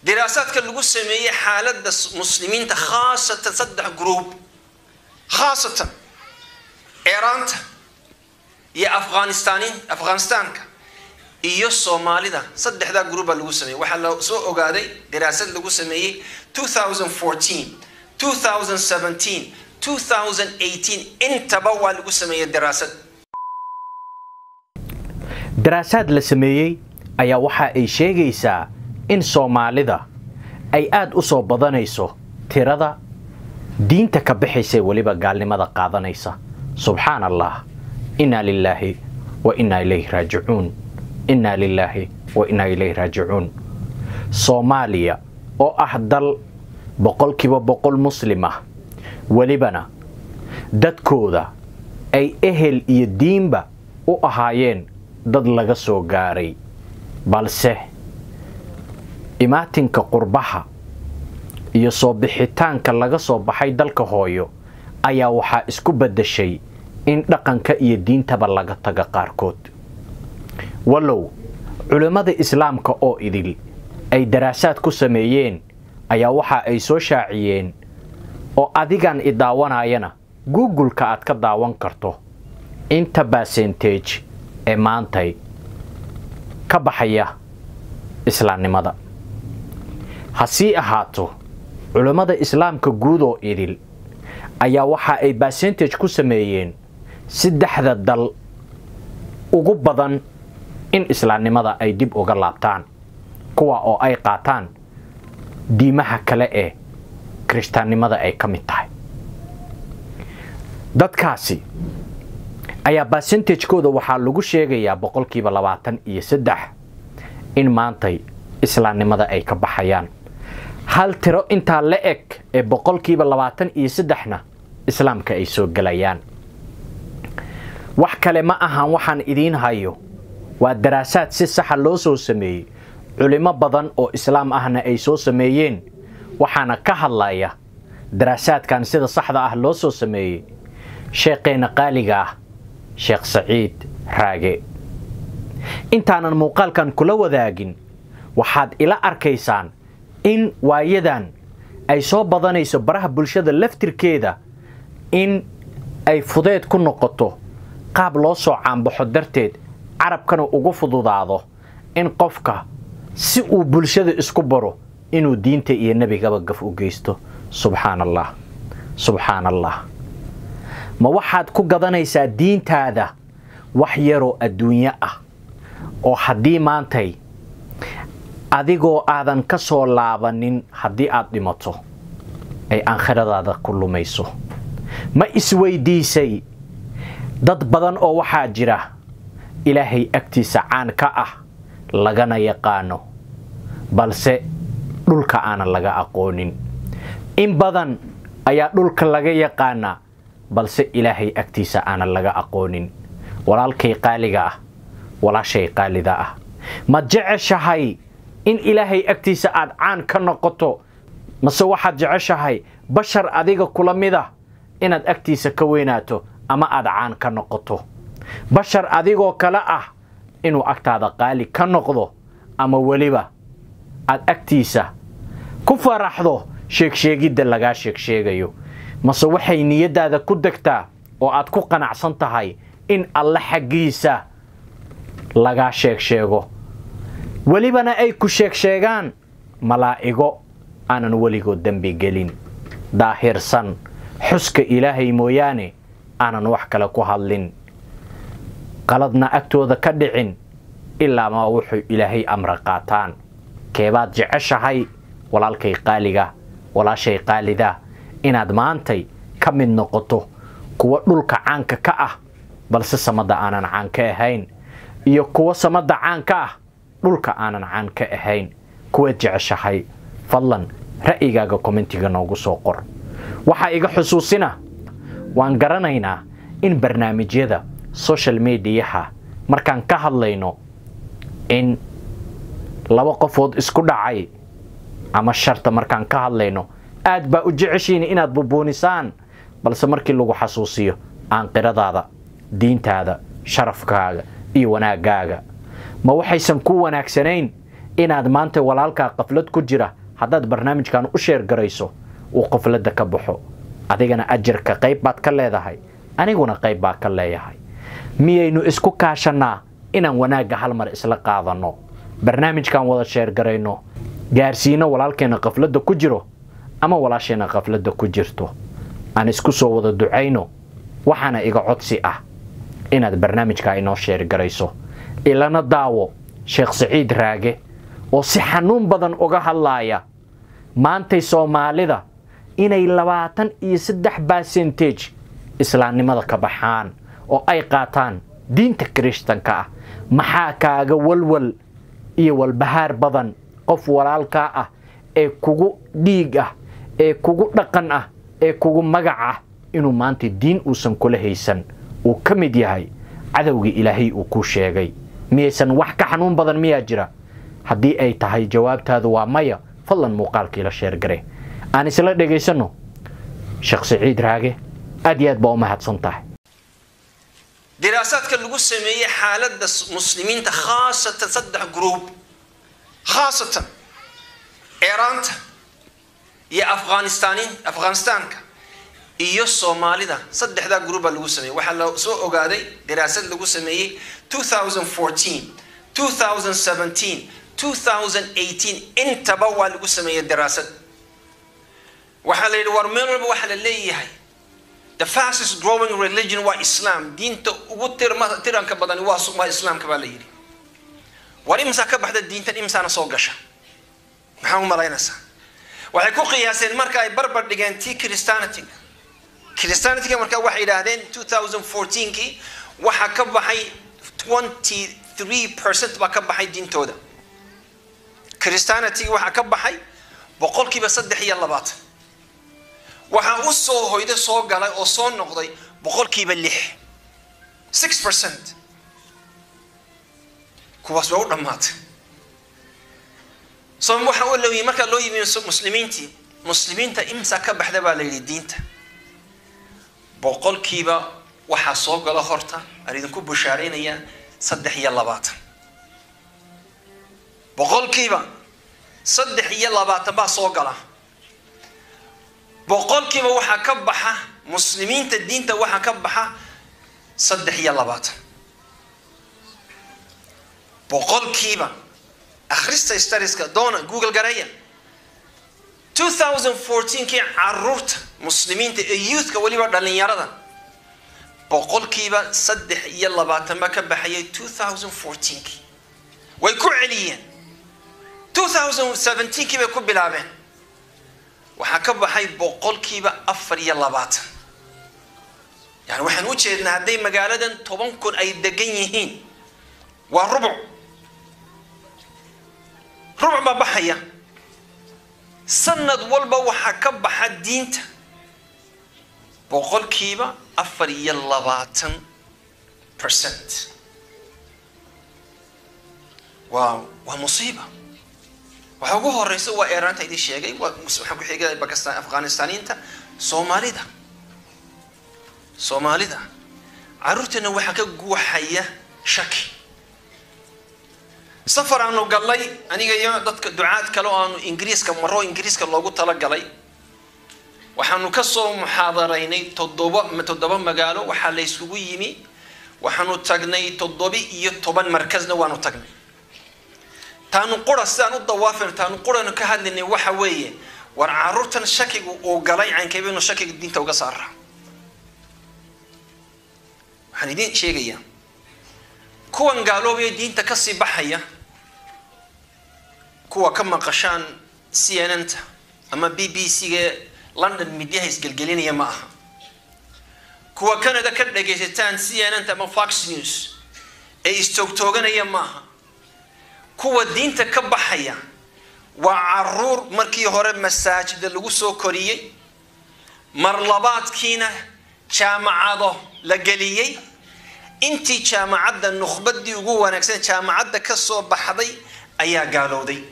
دراسات كان سمية حالة مسلمين خاصة تصدح جروب خاصة إيران يا أفغانستان iyo Soomaalida saddexda group lagu sameeyay waxa la soo ogaaday daraasad lagu sameeyay 2014 2017 2018 intaba waa lagu sameeyay daraasad la sameeyay ayaa waxa ay sheegaysaa in Soomaalida ay aad u soo badanayso tirada diinta ka bixisay waliba gaalnimada qaadanaysa subhanallah inna lillahi wa inna ilayhi raaji'uun إنا لله وإنا إليه راجعون صوماليا أو أحدل بقول كيبا بقول مسلمة ولبنا داد كودا أي إهل يدين با أو أهايين داد لغسو غاري بالسه إماتين كقربها يصوبحيتان كاللغسو بحي دالك هويو أيا وحا اسكو بدا شي إن لقن كيدين تباللغا تغا قاركود ولو علماء الإسلام كأو إذيل أي دراسات كسميين أي وحا أي سوشاعيين أو أديغان إداوان آينا جوجل كأت كداوان كرتو إنت باسنتيج إمانتي كبحية إسلام نمدا هسي أهاتو علماء الإسلام كجودو إذيل أي وحا أي باسنتيج كسميين سدح ذا الدل وقبضا in islaamnimada ay dib uga laabtaan kuwa oo ay qaataan diimaha kale ee kristaanimada ay kamid tahay dadkaasi ayaa percentage-kooda waxa lagu sheegayaa 23% in maantay islaamnimada ay ka baxayaan hal tiro inta la eg ee 23% islaamka ay soo galayaan wax kale ma ahan waxaan idiin hayo ودراسات si sax loo soo sameeyay culimo badan oo islaam ahna ay soo sameeyeen waxaana ka hadlaya daraasaadkan sida saxda ah loo soo sameeyay sheeqeena qaaliga ah Sheekh Saciid Raage intaanan muuqaalkan kula wadaagin waxaad ila arkaysaan in waayadan ay soo badanayso baraha bulshada laftirkeeda in ay fudeed ku noqoto qaab loo soo caanbaxo darteed عربكنا وقفضوا ضاضو إن قفك سئو بلشد اسكبرو إنو دينتي إيه النبي قبقف وقيستو سبحان الله سبحان الله ما واحد كو قضانيسا دين تادا وحيرو الدنيا أو حدي مانتي أديقو آذان كسو لابنين حدي آدمتو أي آخر هذا كله ميسو ما إسوي ديسي ضد بدن أو واحد جراه إلهي أكتيس عان كأه لغانا يقانو بلسي دولك آنا لغا أقونين إن بدن أيا دولك لغا يقانا بلسي إلهي أكتيس آنا لغا أقونين ولا الكي قالغا ولا شيء قالدا ما جعشهاي إن إلهي أكتيس آد عان كنقطو مسو واحد جعشهاي بشر أديغا كلاميدا إناد أكتيس كويناتو أما آد عان كنقطو بشر أديغو كلا إنو أكتادا قالي كنقضو أما وليبا أد أكتيسا كفا رحضو شيك شيكي دلغا شيك شيكيو مسو وحي نيدا دا كودكتا و أد كو قناعسانتهاي إن الله حقيسا لغا شيك شيكو وليبانا أي كو شيك شيكان ملائقو أنا نوليغو دنبي قلين داهر سن حسك إلهي موياني أنا نوحك لكو هالين قلدنا أكتوذا كدعين إلا ما وحي إلهي أمر قاتان كيبات جعشهاي ولا الكي قاليغا ولا شيء قالدا إن أدمانتي كم من نقطو كوا دولك عنك كأه بل سمد آنان عنك أهين إيو كوا سمد عنك دولك آنان عنك أهين كوا جعشهاي فضلا رأيغا كومنتيغا نوغو سوقر وحا إيغا حسوسنا وانقرانينا إن برنامج يدا social media markaan ka hadlayno in laba qofood isku dhacay ama sharta markaan ka hadlayno aad ba u jeceshiin inaad bubuunisaan balse markii lagu xasuusiyo aan qiradaada diintaada sharafkaaga iyo wanaagaaga ma waxaysan ku wanaagsanayn inaad maanta walaalkaa qaflad ku jira haddaad barnaamijkan u sheer garayso uu qafladda ka baxo adigana ajarka qayb baad ka leedahay aniguna qayb baa ka leeyahay miyaynu isku kaashanaa inaan wanaagga hal mar isla qaadano barnaamijkan wada sheer garayno gaarsiino walaalkeena qafladda ku jiro ama walaasheena qafladda ku jirto aan isku soo wada ducayno waxaana iga codsi ah inaad barnaamijka inoo sheer garayso ilana daawo Sheekh Saciid Raage oo si xanuun badan uga hadlaaya maantay Soomaalida inay 23% islaamnimada ka baxaan oo ay qaataan diinta Kirishtaanka ah maxaa kaaga walwal iyo walbahaar badan qof walaalka ah ee kugu dhiig ah ee kugu dhaqan ah ee kugu magac ah inuu maanta diin uusan kula haysan uu ka mid yahay cadawga Ilaahay uu ku sheegay miyaysan wax ka xanuun badan miyaa jira haddii ay tahay jawaabtaadu waa maya fadlan muuqaalkii la sheer gare aan isla dhageysano Sheekh Saciid Raage aad iyo aad baa u mahadsan tahay دراسات كان لقوا سمية حالة مسلمين خاصة تصدق جروب خاصة إيران يا أفغانستان إيو الصومالي ده صدق ده جروب لقوا سمية وحلا سوء قاعدة دراسات لقوا سمية 2014 2017 2018 انت بوا لقوا سمية دراسات وحلا الورمين وحلا اللي هي the fastest growing religion was Islam. دين تيران كبدان واسق ما إسلام كباليري. وريمسا كبحد الدين تاني إمسانا صوغشا. محاهم ملاينسا. وحيكون قياسين مركا بربر ديجان تي كريستانتي. كريستانتي كمركا واحد هذين 2014 كي وحكبحي 23% بكبحي دين تودا. كريستانتي وحكبحي بقول كي بصدق هي الله باطل. waxaa u soo hoyday soo galay oo soo noqday boqolkiiba 6% kuwaas waa u dhamaatay soo waxa uu leeyahay marka loo yimi muslimiinta imsa ka baxda baa la yiri diinta boqolkiiba waxa soo gala horta aridin ku bushaareynaya 23 boqolkiiba 23 baa soo gala boqolkiiba waxa ka baxa muslimiinta diinta waxa ka baxa 23 boqolkiiba akhrista statistics doona google garaya 2014 kii carruurta muslimiinta ee youthka waliba dhalinyarada boqolkiiba 23 ma ka baxayay 2014 kii way ku celiyeen 2017 kii bay ku bilaabeen waxa ka baxay boqolkiiba 24 yani waxaan u jeednaa haday magaaladan 10,000 ay degan yihiin waa rubuc ma baxaya sanad walba waxa ka baxa diinta boqolkiiba 24% waa musiiba waxa ugu horeysa waa Iran taydii sheegay waxa ku xigay Pakistan Afghanistaniinta Soomaalida carruurtana waxa ka guuxaya shaki safar aanu galay aniga iyo dadka ducaad kale oo aanu Ingiriiska loogu tala galay waxaanu ka soo muhaadaraynay 7 magaalo waxa la isugu yimi waxaanu tagnay 17 markasna waanu tagnay taanu qorasaan u dawaafin taanu qorano ka hadlinay waxa weeye war carruurtan shakigu oo galay caankeebino shakiga diinta uga saara waxaan idin sheegaya kuwan gaaloobay diinta ka sii baxaya kuwa ka maqashaan CNN ama BBC ga London media isgelgelinaya ma aha kuwa Canada ka dhageysataan CNN ama Fox News ee istogtooganaya ma aha kuwa diinta ka baxaya waa carruur markii hore masaajida lagu soo koriyay mar labaadkiina jaamacado la galiyay intii jaamacadda nukhbadii ugu wanaagsan jaamacadda ka soo baxday ayaa gaalowday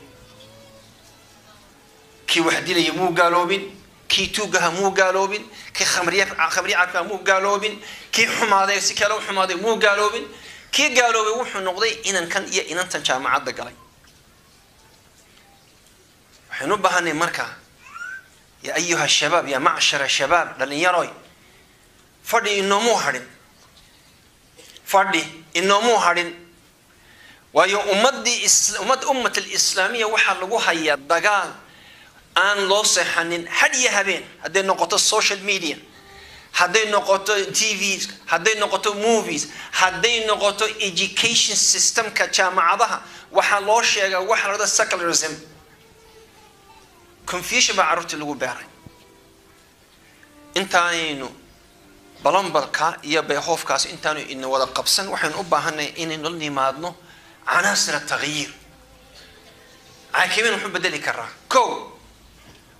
kii waxdilay muu gaaloobin kii tuugaha muu gaaloobin kii khamriyaadka muu gaaloobin kii xumaaday si kale u xumaaday muu gaaloobin kii gaaloobay wuxuu noqday inankan iyo inantan jaamacadda galay waxaynu baahanay marka ya ayuha shabab ya macshara shabab dhalinyaroy fadhi inoomu hadhin waayo ummat al-islaamiya waxaa lagu hayaa dagaal aan loo seexanin hadiya habeen hadday noqoto social media hadday noqoto TVs hadday noqoto movies hadday noqoto education systemka jaamacadaha waxaa loo sheegaa waxa la yiraahdo secularism confusion baa carruurta lagu beeray intaanaynu balanbalka iyo beehoofkaas intaanu in wada qabsan waxaan u baahanay inaynu nimaadno عناصر التغيير عاكمين وحب بدلي كرا كو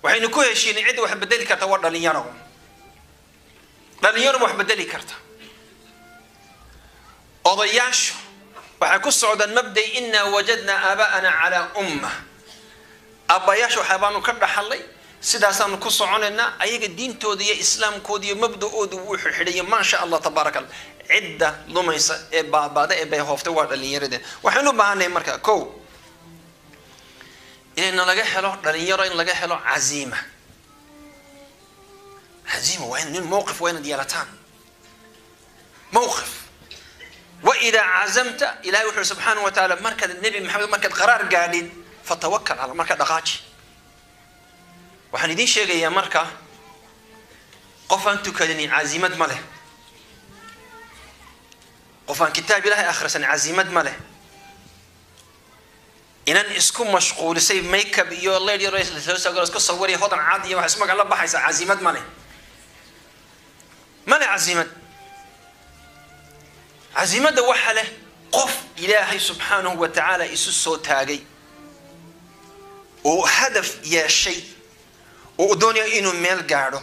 وحين كوه شيء نعد وحب بدلي كرتا ورد لنيارو وحب بدلي كرتا أضياش وحكو السعودة المبدأ إنا وجدنا آباءنا على أمة أباياش وحبانو كرد حلي سيداسان كسو عننا أيك الدين تودي إسلام كودي مبدأ وحرية ما شاء الله تبارك الله عدة لميسة بعد هوفت ورد اللي يرده وحنو بهاني مركا كو إن لقى حلو دليل إن لقى حلو عزيمة وين الموقف وين ديالتان موقف وإذا عزمت إلهي وحده سبحانه وتعالى مركز النبي محمد مركز قرار قاعدين فتوكل على مركز دقاتي وحندين شيء يا مركا قفان تكلني عزيمة ماله قفان كتاب الله آخر سنة عزيمة ماله إن اسكو مشغول سي ميك اب يو الله يدي رئيس لسه اسكو صوري هذا عادي واسمك الله بحيس عزيمة ماله عزيمة ده وحله قف إلهي سبحانه وتعالى يسوع تاجي وهدف يا شيء ودنيا إنه ميل قاعده